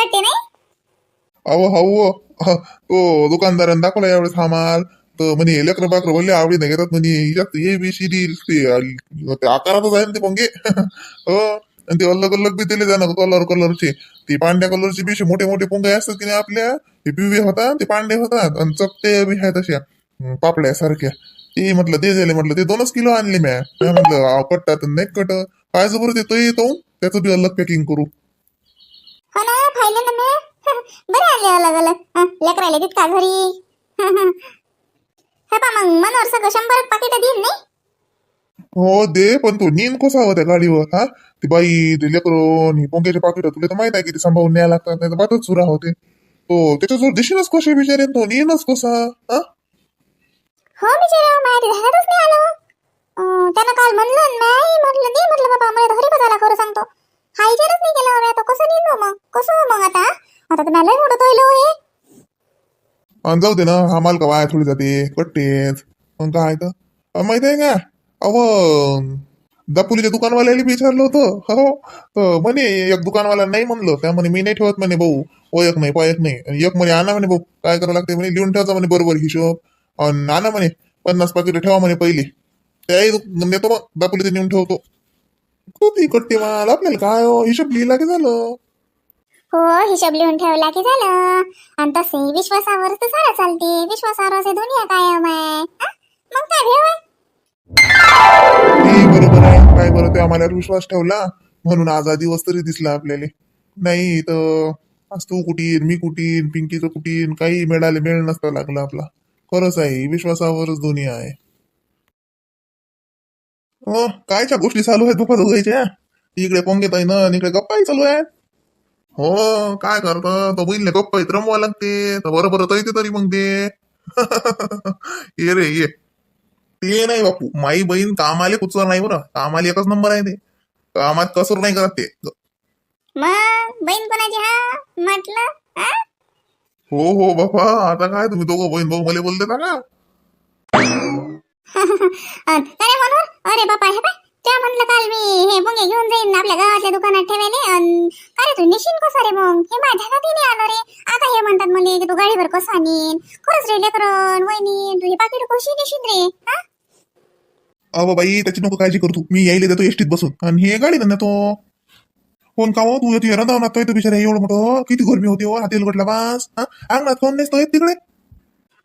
वाटते नाही. अहो हो तो दुकानदारानं दाखवला यावेळेस हा माल. तर म्हणे लेकरं बाकरं बोलले आवडीने घेतात म्हणे हिच्यात ए बी सी डी ते आकारातच आहे ना ते पोंगे. हो आणि ते अलग अलग बी दिले जाणार कलरचे. ते पांढऱ्या कलरचे बी मोठे मोठे पोंगे असतात की नाही आपल्या. ते पिवळे होतात ते पांढरे होतात आणि चपटे बी आहेत तशा पापड्या सारख्या. ते म्हटलं ते झाले म्हटलं ते 2 किलो आणले म्या म्हटलं कट्टात नाही कट पाहिजे बरं ते तो येतो त्याचं बी अलग पॅकिंग करू. हो ना पाहिलं ना मी. बरे आले अलग अलग लेकराले देत का घरी. हे पा मग मनोहर सगळं 100 पाकिट देईन नाही. हो दे पण तू नीन कसा होत्या गाडीवर हा ती बाई ते लेकरून ही पोंग्याचे पाकिट तुला तर माहित आहे की ते सांभाळून न्यायला लागतात नाही तर बातच सुरा होते. तो त्याच्याजवळ दिशीनच कसे बिचारे तो नीनच कसा हा. हो बिचारा माहिती ध्यानातच नाही आलं. त्यानं काल म्हणलं नाही म्हटलं दे म्हटलं बाबा मला हरी बजाला खरं सांगतो. हा विचारच नाही केला आता कसं नेलो मग कसं मग आता आता तर मला मोठं तोयलो हे. आणि जाऊ दे ना हा माल का वाया थोडी जाते कट्टेच मग काय तर माहित आहे का. अहो दापोलीच्या दुकानवाल्याला विचारलं होतं हो तर म्हणे एक दुकानवाला नाही म्हणलं त्या म्हणे मी नाही ठेवत म्हणे भाऊ ओळख नाही पायक नाही एक म्हणे आणा म्हणे भाऊ काय करावं लागते म्हणे लिहून ठेवायचा म्हणे बरोबर हिशोब आणि आणा म्हणे 50 पाकिट ठेवा म्हणे पहिली त्याही नेतो मग दापोलीचे नेऊन ठेवतो. खूप कट्टे माल आपल्याला काय हिशोब लिहिला की झालं. हो हिशोब लिहून ठेवला की झालं. आणि तसे विश्वासावर तर सारा चालते विश्वासावर असे दुनिया कायम आहे. मग काय भेव आहे. ते बरोबर आहे काय बरं ते आम्हाला विश्वास ठेवला म्हणून आज हा दिवस तरी दिसला आपल्याला. नाही तर आज तू कुठीन मी कुठीन पिंकीचं कुठीन काही मिळाले मेळ नसता लागला आपला. खरंच आहे विश्वासावरच दुनिया आहे. हो कायच्या गोष्टी चालू आहेत बाबा दोघांच्या. इकडे पोंगेत आहे ना आणि इकडे गप्पाही चालू आहेत. हो काय करतं तो बहिणीला गप्पा रमवा लागते तर बरोबर येते तरी मग ते. ये रे ये ते नाही बापू माई बहीण कामाले कुचवर नाही बरं कामाले एकच नंबर आहे ते कामात कसर नाही करत ते. मग बहीण कोणाची हा म्हटलं हा. हो हो बाबा आता काय तुम्ही दोघं बहीण भाऊ मला बोलते का. अरे म्हणून अरे बापा हे पाय त्या म्हटलं काल मी हे मुंगे घेऊन जाईन आपल्या गावातल्या दुकानात ठेवायले. अरे तू निशीन कसं रे मग हे माझ्या ध्यानातही नाही आलं रे. आता हे म्हणतात मला की तू गाडीवर कसं आणीन खरंच रे लेकरन वहिनी तू हे पाकिट कशी नेशीन रे हा. अहो बाई त्याची नको काळजी करतो मी यायला देतो एसटीत बसून आणि हे गाडी ना तो कोण का हो तू येतो रंधावणार तो बिचारा एवढं मोठं किती गरमी होती हो हाती गटला बास अंगणात कोण नेसतो तिकडे.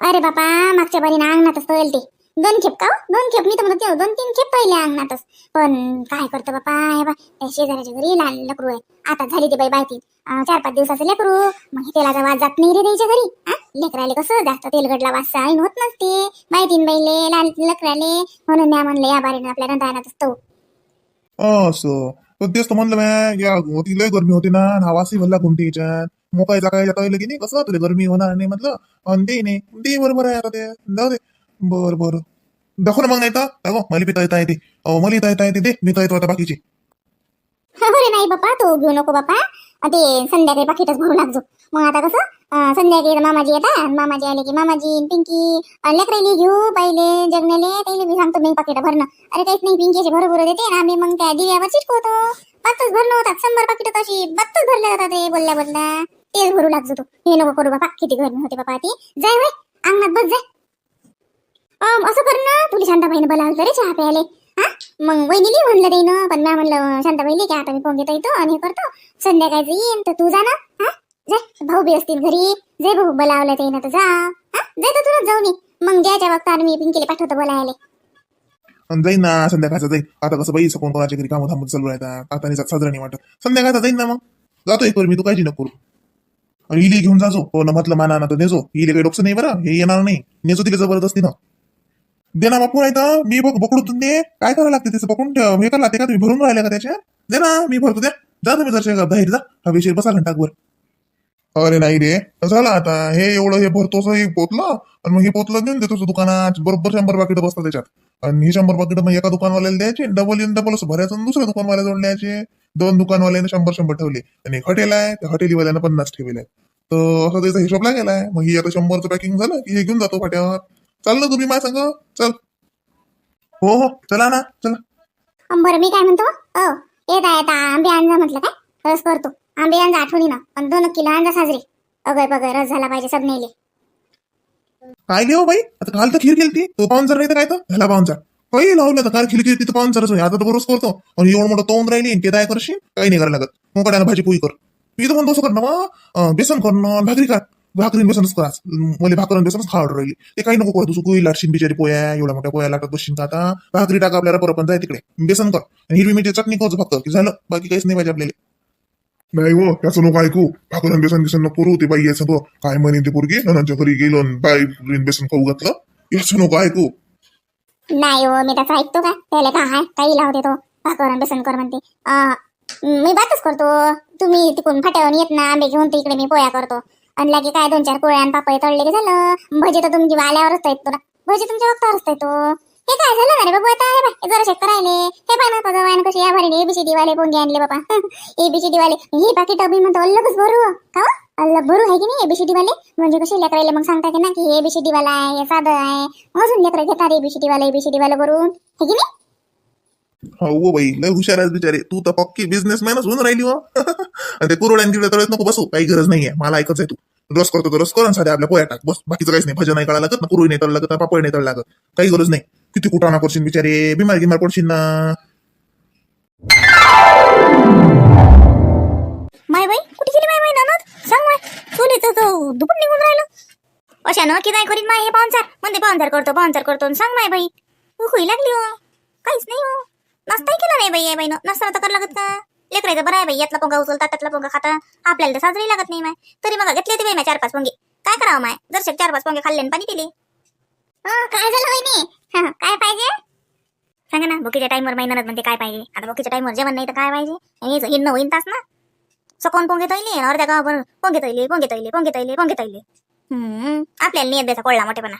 अरे बापा मागच्या बारीनं अंगणातच तळेल ते 2 खेप का 2 खेप मी तर म्हणते 2-3 खेप पहिले अंगणातच. पण काय करतो बापा हे बा त्या शेजाऱ्याच्या घरी लहान लेकरू आहे. आता झाली ते बाई बायती 4-5 दिवसाचं लेकरू मग तेलाचा वास जात नाही रे द्यायच्या घरी लेकराले कसं जास्त तेलगडला वास सहन होत नसते बायतीन बाईले लहान लेकराले म्हणून मी म्हणलं या बारीनं आपल्या रंधावणातच तो. असं पण तेच तर म्हणलं या होती लय गरमी होती ना हवासी भरला घुमटी याच्यात मोकायचा काय जाता येईल की नाही कसं तुला गरमी होणार नाही म्हटलं आणि ते नाही ते बरोबर आहे आता ते जाऊ दे. बरं बरं दाखव ना मग नाही तर मला पिता येता येते अहो मला येता येते दे मी तर येतो आता बाकीचे. अरे नाही बापा तू घेऊ नको बापा ते संध्याकाळी पाकिटच भरू लागतो. मग आता कसं संध्याकाळी मामाजी येतात मामाजी आले की मामाजी पिंकी लेकराईली घेऊ पहिले जगण्याले त्याला मी सांगतो मी पाकिट भरणं. अरे काहीच नाही पिंकीचे भरभर देते ना आम्ही मग त्या दिव्यावर चिटकवतो. बातच भरणं होतात 100 पाकिट तशी बातच भरल्या जातात ते बोलल्या बोलल्या तेच भरू लागतो तू हे नको करू बापा किती गरमी होते बापा ती जाय वय अंगणात बस जाय. असं कर ना तुला शांताबाईने बोलावलं रे चहा प्यायले हा. मग वहिनीली म्हणलं ते ना पण मी म्हणलं शांताबाईले की आता मी पोंगेत येतो आणि हे करतो संध्याकाळचं येईन तर तू जा ना हा. जाय भाऊ बी असतील घरी जे भाऊ बोलावलं ते ना तर जा हा जाय तर तुलाच जाऊ नये मग द्यायच्या वक्तावर मी पिंकीला पाठवतो बोलायला. जाईन ना संध्याकाळचं जाईन आता कसं बाई कोण कोणाच्या घरी कामं थांबून चालू राहतात आता नाही साजरा नाही वाटत संध्याकाळचा जाईन ना मग जातो एक मी तू काळजी नको करू. आणि इले घेऊन जाजो हो ना म्हटलं माना ना तर नेजो इले काही डोकं नाही बरं हे येणार नाही नेजो तिला जबरदस्ती ना दे ना बापू नाही तर मी बकडून दे काय करावं लागते त्याचं पकडून ठेव हे करावं लागते का तुम्ही भरून राहिले का त्याच्या दे ना मी भरतो द्या जा तुम्ही जरशे बाहेर जा हवेशीर बसा घंटाकवर. अरे नाही रे झालं आता हे एवढं हे भरतोस हे पोतलं आणि मग हे पोतलं देऊन देतो दुकानात बरोबर 100 पाकिट बसतात त्याच्यात आणि हे 100 पाकिट मग एका दुकानवाल्याला द्यायचे डबल येऊन डबल असं भरायचं दुसऱ्या दुकानवाल्याजवळ द्यायचे. 2 दुकानवाल्याने 100 ठेवले आणि एक हॉटेल आहे त्या हॉटेलीवाल्यानं 50 ठेवले तर असं त्याचा हिशोब लागेलाय. मग ही आता 100चं पॅकिंग झालं की हे घेऊन जातो फाट्यावर. चाल ना तुम्ही माझ्या संग चल. हो हो चला ना चला. बरं मी काय म्हणतो येता येता आंबे आणजा म्हटलं काय रस करतो आंबे आणजा आठवणीनं आणि 2 किलो आणजा साजरी. अगय बगय रस झाला पाहिजे सगळेले. काय लिहो बाई, आता काल तर खीर केली तो पाहुणचार नाही तर काय तर ह्याला पाहुणचार काही लावलं तर काल खीर केली तिथं पाहुणचारच नाही. आता तर बरोबर करतो आणि एवढं मोठं तोंड राहिली ते काय करशील, काही नाही करायला लागत. मोकड्याला भाजी पोळी कर. मी तर म्हणतो असं करणं मग बेसन करणं भाकरी कर. भाकरी बेसनच कराच, मला भाकर बेसनच खावड राहिली. ते काही नको करू, तू कुई लाटशील बिचारी पोया, एवढ्या मोठ्या पोया लाटत बसशील का आता. भाकरी टाका आपल्याला परत पण जाय तिकडे बेसन कर आणि हिरवी मिरची चटणी करतो फक्त की झालं, बाकी काहीच नाही पाहिजे आपल्याला. नाही हो, त्याचं नको ऐकू. भाकर बेसन बेसन नको करू. ते बाई याचं तो काय म्हणे ते पोरगी नंतर घरी गेलो बाई बेसन खाऊ घातलं, याचं नको ऐकू. नाही हो, मी त्याचं ऐकतो का? त्याला का हाय काही लावते तो भाकर आणि बेसन कर म्हणते. मी बातच करतो. तुम्ही तिकडून फाट्यावरून येत ना आंबे घेऊन, तर इकडे मी पोया करतो. आणि लागे काय 2-4 पोळ्या आणि पापड तळले की झालं. भजी तर तुमची आल्यावरच येतो ना, भजी तुमच्या वक्तावरच येतो. हे काय झालं ना रे बाबू, आता हे बाय जरा चेक करायले. हे पाय ना पगावायन कशी या भरीने एबीसीडी वाले पोंगे आणले बाबा. एबीसीडी वाले हे पाकिट अभि म्हणतो अल्लगच भरू का हो? अल्लग भरू आहे की नाही एबीसीडी वाले. म्हणजे कसे लेकरायले मग सांगता की ना की हे एबीसीडी वाला आहे, हे साधं आहे. अजून लेकरं घेतात एबीसीडी वाला भरून, हे की नाही. हो बाई लय हुशार आहेस बिचारे, तू तर पक्की बिझनेसमॅनच होऊन राहिली हो. आणि ते कुरड्यांची तळत नको बसू, काही गरज नाहीये. मला ऐकच आहे, तू रस करतो तर रस कर, साध्या आपल्या पोया टाक बस. बाकीचं काहीच नाही. भजन नाही काढायला लागत ना, कुरडी नाही तळ लागत ना, पापड नाही तळ लागत, काही गरज नाही. किती कुटाणा करशील बिचारे, बिमार गिमार पडशील ना. माय बाई कुठे गेली माय ननद? सांग माय, चुलीचं तो दुपट निघून राहिलं. अशा न की नाही करीत माय हे पाहुणचार म्हणते, पाहुणचार करतो सांग माय बाई. खुई लागली हो, काहीच नाही हो. नाश्ताही केला नाही बाई या बाईनं. नाश्ता तर करायला लागत का? लेकरायचं बरं आहे बाई, यातला पोंगा उचलतात त्यातला पोंगा खाता. आपल्याला तर साजरी लागत नाही माय. तरी मग घेतले ते बाई 4-5 पोंगे. काय करावं माय, जर 4-5 पोंगे खाल्ले आणि पाणी दिले. काय झालं वहिनी? काय पाहिजे सांगा ना. भुकीच्या टाइमवर महिन्यात म्हणते काय पाहिजे. आता भुकीच्या टाइमवर जेवण नाही तर काय पाहिजे. हिंड होईन तास ना. सकून पोंगे तैले अर्ध्या गावावर पोंगे तैले. आपल्याला नियत द्यायचा कोळला मोठेपणा.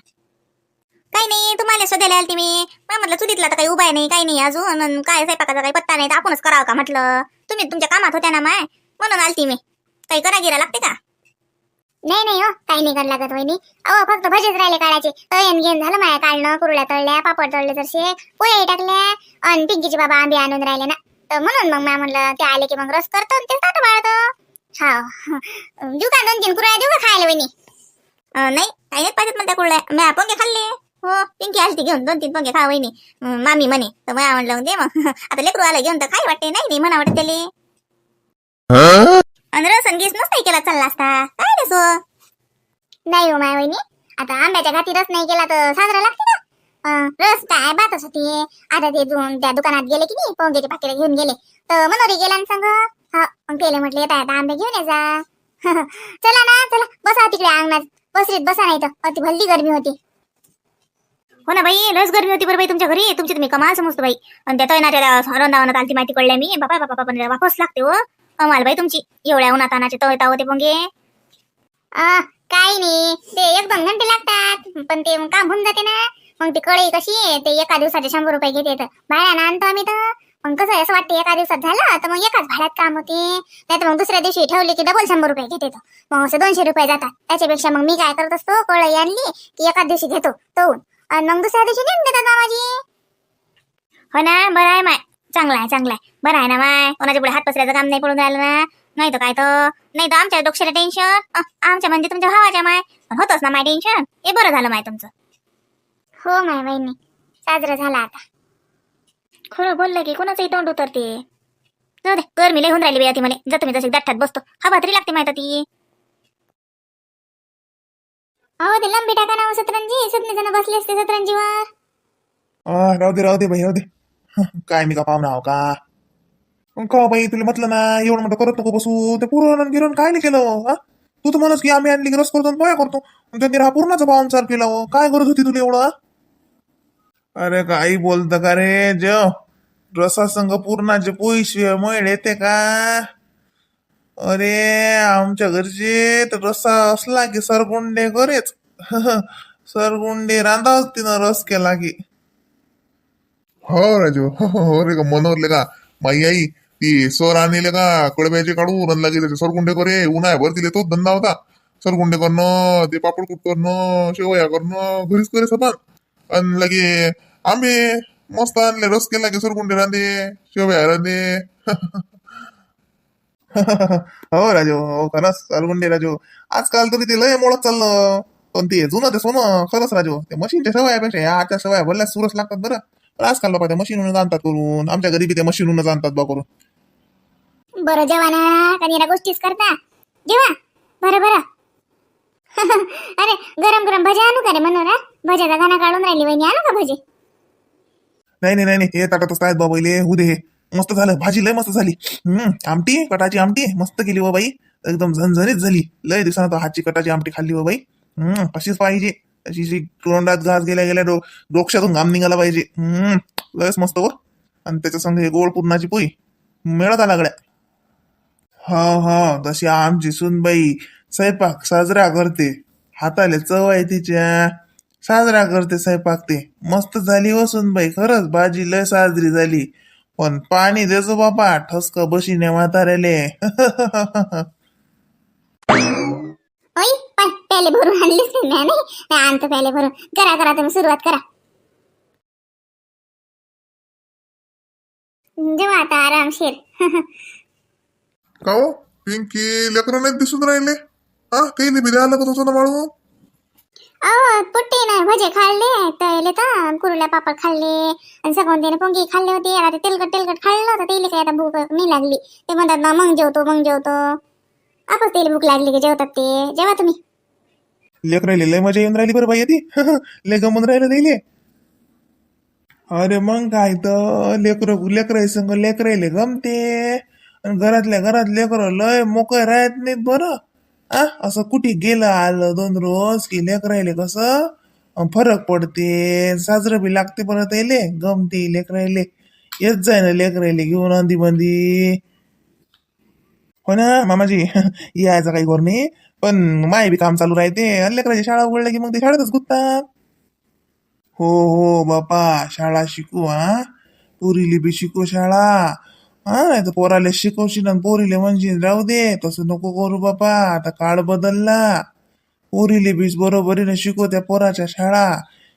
काही नाही, तुम्हाला शोधायला आलती मी. म्हटलं चुलीतला तर काही उभा नाही, काही नाही अजून. काय स्वयंपाकाचा काही पत्ता नाही, तर आपणच करावं का म्हटलं. तुम्ही तुमच्या कामात होत्या ना माय, म्हणून आलती मी. काही करा गिरा लागते का? नाही हो, काही नाही करायला लागत वहिनी. अहो फक्त भजीच राहिले काढायचे. तळण घेऊन झालं माया काढणं. कुरड्या तळल्या, पापड तळले जरसे, पोळ्याही टाकल्या. आणि पिंकीचे बाबा आंबे आणून राहिले ना, तर म्हणून मग मी म्हणलं ते आले की मग रस करतो आणि ते ताट बाळतो. हा देऊ का 2-3 कुरड्या देऊ का खायला वहिनी? नाही काही नाही पाहिजेत मला त्या कुरड्या. मी पोंगे खाल्ले हो. पिंकी आलती घेऊन 2-3 पोंगे खा वहिनी मामी म्हणे, तर मला म्हणलं दे मग. आता लेकरू आला घेऊन तर काही वाटते नाही म्हणा वाटत त्याले. आणि रसन गीस नसताही केला चालला असता काय रे सो. नाही हो माय वहिनी, आता आंब्याच्या घाती रस नाही केला तर साजरा लागते का? रस काय बातच होती. आता ते त्या दुकानात गेले की नाही, पोंग्याचे पाकिट घेऊन गेले, तर मनोरी गेला आणि सांग हा मग केले म्हटले येता येता आंबे घेऊन ये जा. चला ना चला, बसा तिकडे अंगणात पसरीत बसा, नाही तर अति भलती गरमी होती. हो ना बाई, लस गरमी होती बरं बाई तुमच्या घरी. तुमची तुम्ही कमाल समजतो बाई. आणि त्या तळणाच्या रंदावनात आलती माहिती कळल्या मी. बापा वापस लागते हो कमाल बाई तुमची. एवढ्या उन्हातानाचे तळता होते पोंगे. काही नाही, ते 1-2 घंटे लागतात, पण ते काम होऊन जाते ना. मग ती कढई कशी ते एका दिवसाचे 100 रुपये घेते, बाहेर आणतो आम्ही. तर मग कसं असं वाटते एका दिवसात झालं तर मग एकाच भाड्यात काम होते. नाही तर मग दुसऱ्या दिवशी ठेवले की डबल 100 रुपये घेते, मग असं 200 रुपये जातात. त्याच्यापेक्षा मग मी काय करत असतो, कढई आणली की एकाच दिवशी घेतो तळून, आणि मग दुसऱ्या दिवशी नेऊन देतात मामाजी. हो ना, बरं आहे माय, चांगला आहे बरं आहे ना माय. कोणाच्या पुढे हात पसरायचं काम नाही पडून राहिलं ना. नाही तर काय तर, नाही तर आमच्या डोक्याला टेन्शन. आमच्या म्हणजे तुमच्या भावाच्या माय होतच ना माय टेन्शन. हे बरं झालं माय तुमचं. हो माय बहिणी, साजरं झाला आता. खरं बोललं की कोणाचंही तोंड उतरते. जाऊ दे, गरमी लई होऊन राहिली बाई ती म्हणे. जातो मी जशी दाठात बसतो, हवा तरी लागते माहिती ती. अहो ते लंबी टाका ना सतरंजी, सगळे जण बसले असते सतरंजीवर. राहू दे बाई राहू दे. काय मी का पाहुणा आहो का? का बाई तुला म्हटलं ना एवढं मोठं करत नको बसू. ते पुरण गिरण काय नाही केलं हा? तू तर म्हणस की आम्ही आणली की रस करतो आणि पोया करतो, त्यांनी हा पूर्णाचा पाहुणचार केला हो. काय गरज होती तुला एवढं? अरे काही बोलतं का रे जेव रसासंग पूर्णाचे पोईशिवाय मळ येते का? अरे आमच्या घरचे तर रस्सा असला की सरगुंडे करेच. सरगुंडे रांधाच तिनं रस केला की. हो राजू, हो रे का मनवरले का माई आई ती सर आणले का कडब्याचे काढून रन लागे त्याचे सरगुंडे करे. उन्हाळ्याभर तिले तोच धंदा होता, सरगुंडे करणं, ते पापड करणं, शेवया करणं, घरीच करे सतत. आणि लगे आंबे मस्त आणले, रस केला की सरगुंडे रांधे, शेवया रांधे. हो राजू, हो खरंच अलगुंडे राजू. आजकाल तरी ते लय मोडत चाललं. पण ते जुनं ते सोनं खरंच राजू. ते मशीनच्या सवयापेक्षा या आजच्या सवया भरल्या सुरस लागतात बरं. पण आजकाल लोक ते मशीनवरून आणतात करून. आमच्या घरी बी ते मशीनवरूनच आणतात बा करून. बरं जेवा ना, कधी ना गोष्टीच करता. जेवा बरं बरं. अरे गरम गरम भजे आणू का रे मनोरा? भज्याचा गाणा काढून राहिली वहिनी, आणू का भजे? नाही नाही नाही नाही, हे ताटातच आहेत बाबाईले. होऊ दे हे. मस्त झालं, भाजी लय मस्त झाली. आमटी, कटाची आमटी मस्त केली हो बाई. एकदम झणझणीत झाली. लय दिवसानं तो हातची कटाची आमटी खाल्ली हो बाई. अशीच पाहिजे. अशी तोंडात घास गेल्या गेल्या डोक्यातून घाम निघाला पाहिजे. लयच मस्त हो. आणि त्याच्या संग हे गोड पुरणाची पोळी मिळत आला गड्या. हा हा, तशी आमची सुनबाई स्वयंपाक साजरा करते. हाताले चव आहे तिच्या. साजरा करते स्वयंपाक ते. मस्त झाली हो सुनबाई, खरंच भाजी लय साजरी झाली. पण पाणी देजो बाबा, ठसक बशीने म्हाताऱ्याले. ओय पाय प्याले भरून आणलीच नाही. नाही आणतो प्याले भरून. करा करा तुम्ही सुरुवात करा. जेव्हा आता आरामशीर. का हो पिंकी, लेकरं नाही दिसून राहिले. हा, काही नाही बिले आलं का तुझं ना वाळून? अहो पुट्टी नाही भजे खाल्ले, तळले तर कुरुल्या पापड खाल्ले आणि सगळं त्याने पोंगी खाल्ले होते. आता ते तेलकट तेलकट खाल्लं तर तेल काय आता भूक नाही लागली. ते म्हणतात ना मग जेवतो मग जेवतो. आपच तेल भूक लागली की जेवतात ते. जेवा तुम्ही. लेकरायले लय मजा येऊन राहिली बरं बाई ती. लय गमून राहिलं त्याले. अरे मग काय तर लेकराई संग लेकरायले गमते. आणि घरातल्या घरात लेकरं लय मोकळे राहत नाहीत बरं. असं कुठे गेलं आलं 2 रोज की लेकरायले कसं फरक पडते. साजरं बी लागते परत यायले, गमते लेकरायले. येत जाय ना लेकरायले घेऊन अंदी बंदी. हो ना मामाजी. यायचं काही घर नाही. पण माय बी काम चालू राहते. आणि लेकराची शाळा उघडल्या की मग ते शाळेतच गुंततात. हो हो बापा, शाळा शिकू हा. पुरीली बी शिकू शाळा. नाही तर पोराले शिकवशील आणि पोरीले म्हणशील राहू दे. तसं नको करू बापा, आता काळ बदलला. पोरीले बीच बरोबरीने शिकव त्या पोराच्या शाळा.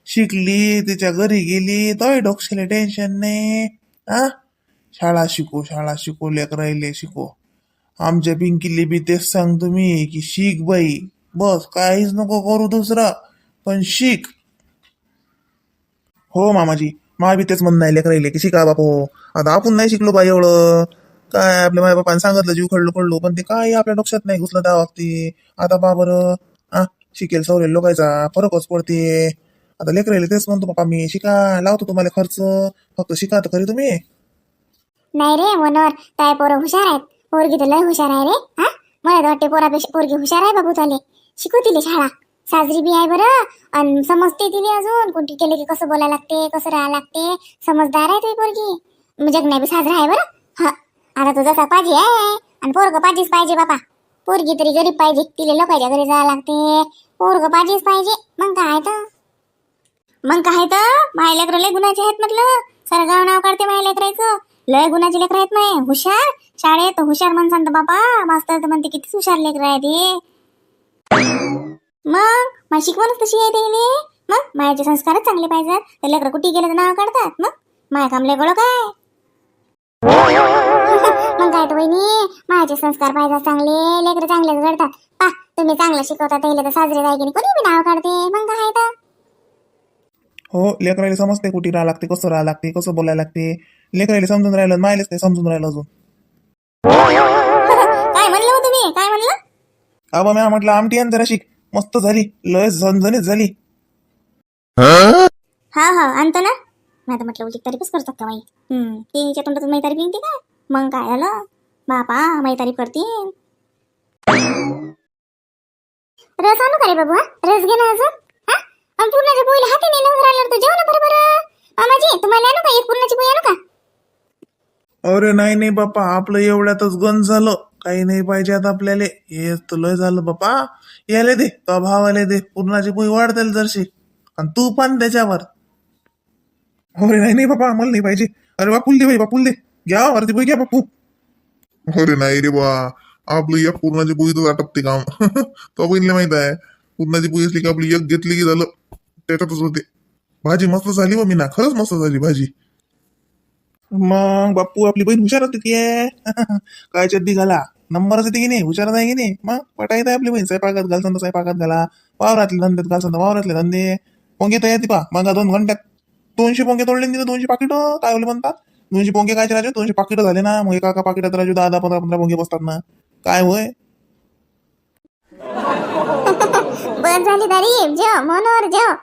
शिकली तिच्या घरी गेली तोही डोक्याला टेन्शन नाही. हा, शाळा शिकू लेकरायले शिकू. आमच्या पिंकीले बी तेच सांगतो मी की शिक बाई. बस काहीच नको करू दुसरं, पण शिक. हो मामाजी, मला बी तेच म्हणणं आहे लेकरायले की शिका बापू. आता आपण नाही शिकलो पाहिजे एवढं. काय आपल्या माय बापाने सांगितलं जीव खडलो पण ते काय आपल्या डोक्यात नाही घुसलं त्या बाबतीत. आता पहा बरं. आ शिकेल सवरेल लोकायचा फरकच पडते. आता लेकरायले तेच म्हणतो बापा मी, शिका लावतो तुम्हाला खर्च. फक्त शिका तर खरी तुम्ही. नाही रे मनोहर, काय पोरं हुशार आहेत. पोरगी तर लय हुशार आहे रे. हा, मला तर वाटते पोरापेक्षा पोरगी हुशार आहे बाबू झाले. शिकू तिले शाळा. साजरी बी आहे बरं. आणि समजते तिने अजून कोणती केले की कसं बोलायला लागते, कसं राहायला लागते. समजदार आहे तुझी पोरगी. जगण्या बी साजरा आहे बरं. हा, आता तो जसा पाहिजे आहे. आणि पोरग पाहिजेच पाहिजे बापा. पोरगी तरी गरीब पाहिजे, तिले लोकांच्या घरी जायला लागते. पोरग पाहिजेच पाहिजे. मग काय तर माय लेकर लय गुणाचे आहेत म्हटलं. सारं गाव नाव काढते माय लेकरायचं. लय गुणाचे लेकर आहेत माय. हुशार शाळेत हुशार म्हणसान तर बापा मास्तर तर म्हणते किती हुशार लेकर आहे ते. मग माझी शिकवणच तशी आहे त्याने. मग मायाचे संस्कारच चांगले पाहिजेत. तर लेकर कुठे गेले तर नाव काढतात. मग माय काम लय गळो काय. मग काय तर वहिनी, मायाचे संस्कार पाहिजे चांगले. लेकर चांगलेच घडतात. पा तुम्ही चांगलं शिकवता त्याला तर साजरे जाय की कोणी बी नाव काढते. मग काय तर हो, लेकरायला समजते कुठे राहा लागते, कसं राहा लागते, कसं बोलायला लागते. लेकरायला समजून राहिलं, मायलेच नाही समजून राहिलं अजून. काय म्हणलं हो तुम्ही, काय म्हणलं? अबा म्या म्हटलं आमटी आण जरा शिक. मस्त झाली, लय झणझणीत झाली. हा हा आणतो ना. मी आता म्हटलं उलटी तारीफच करतात का बाई. तिच्या तोंडातून माई तारीफ निघते काय. मग काय झालं बापा, माई तारीफ करतील. रस आणू का रे बाबू? रस घे ना अजून. हा, आणि पूर्णाच्या पोळीला हाती नाही लावून राहिल्यावर तू जेव ना बरोबर. मामाजी तुम्हाला आणू का एक पूर्णाची पोळी आणू का? अरे नाही नाही बापा, आपलं एवढ्यातच गंज झालं. काही नाही पाहिजे आता आपल्याला. हे तर लय झालं बापा. याले दे, तो भावाले दे. पूर्णाची पोळी वाढतेल जरशी. आणि तू पण त्याच्यावर. अरे नाही नाही बापा, मला नाही पाहिजे. अरे बापूल दे, बापूल दे. घ्या वरती पोळी घ्या बापू. अरे नाही रे बा, आपलं एक पूर्णाची पोळी तर आटपते काम. तो बहिणीला माहित आहे. पूर्णाची पोळी असली की आपली एक घेतली की झालं. त्याच्यातच होते. भाजी मस्त झाली व मी ना, खरंच मस्त झाली भाजी. मग बाप्पू आपली बहीण हुशार होती ती काय चड्डी घाला नंबरच येते की नाही हुशारच आहे की नाही मग पटायत आहे आपली बहीण स्वयंपाकात घालसन तर स्वयंपाकात घाला वावरातले धंद्यात घालसन तर वावरातले धंदे पोंगे तर येते पा मग 2 घंट्यात 200 पोंगे तोडले तिथं 200 पाकिट काय बोले म्हणतात 200 पोंगे काय राजू 200 पाकिट झाले ना मग एका पाकिटात राजू 10-15 पोंगे बसतात ना काय होय बस झाली दारी जेव मनोहर जेव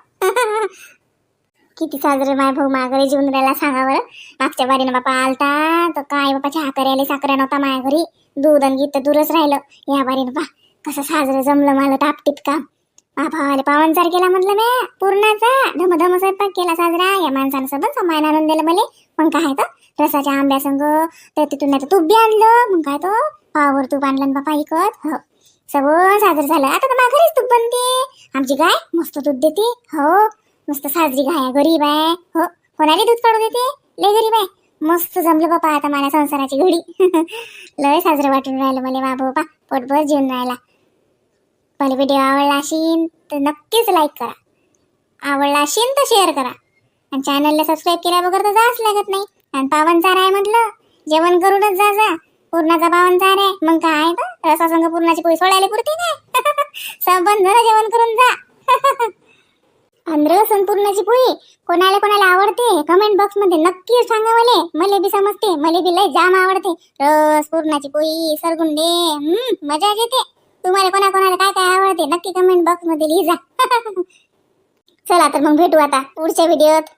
किती साजरे माय भाऊ माघारी जेवून राहिला सांगा बरं मागच्या बारीनं बापा आलता तर काय बापा चहा करायला साखऱ्या नव्हता माझ्या घरी दूध आणि गीत तर दूरच राहिलं या बारीनं बा कसं साजरं जमलं मला टापटीप काम भावाले पावनचार केला म्हटलं मी पूर्णाचा धमधम स्वयंपाक केला साजरा या माणसानं सबन सामान आणून दिलं मला मग काय तर रसाच्या आंब्यासंग तर तिथून नाही तर तूप बी आणलं मग काय तो पावावर तूप आणलं बापा इकत हो सगळं साजरं झालं आता तर माझ्या घरीच तूप बनते आमची गाय मस्त दूध देते हो मस्त साजरी गाय गरीब आहे हो कोणाला दूध काढू देते लय गरीब आहे मस्त जमलं बापा आता माझ्या संसाराची घडी लय साजरं वाटून राहिलं मला बाबा पोटभर जेवून राहिला मला व्हिडिओ आवडला असेल तर नक्कीच लाईक करा आवडला असेल तर शेअर करा आणि चॅनलला सबस्क्राईब केल्या बरोबर तर जाच लागत नाही आणि पावनचार आहे म्हटलं जेवण करूनच जा पूर्णाचा पावनचार आहे मग काय आहे तर रसासंग पूर्णाची पोळी सोडायला पुरते काय सबंध जरा जेवण करून जा आणि रस आणि पूर्णाची पोळी कोणाला आवडते कमेंट बॉक्स मध्ये नक्की सांगा मला बी समजते मला बी लय जाम आवडते रस पूर्णाची पोळी सरगुंडे मजा येते तुम्हाला कोणाला काय काय आवडते नक्की कमेंट बॉक्स मध्ये लिहा चला तर मग भेटू आता पुढच्या व्हिडिओत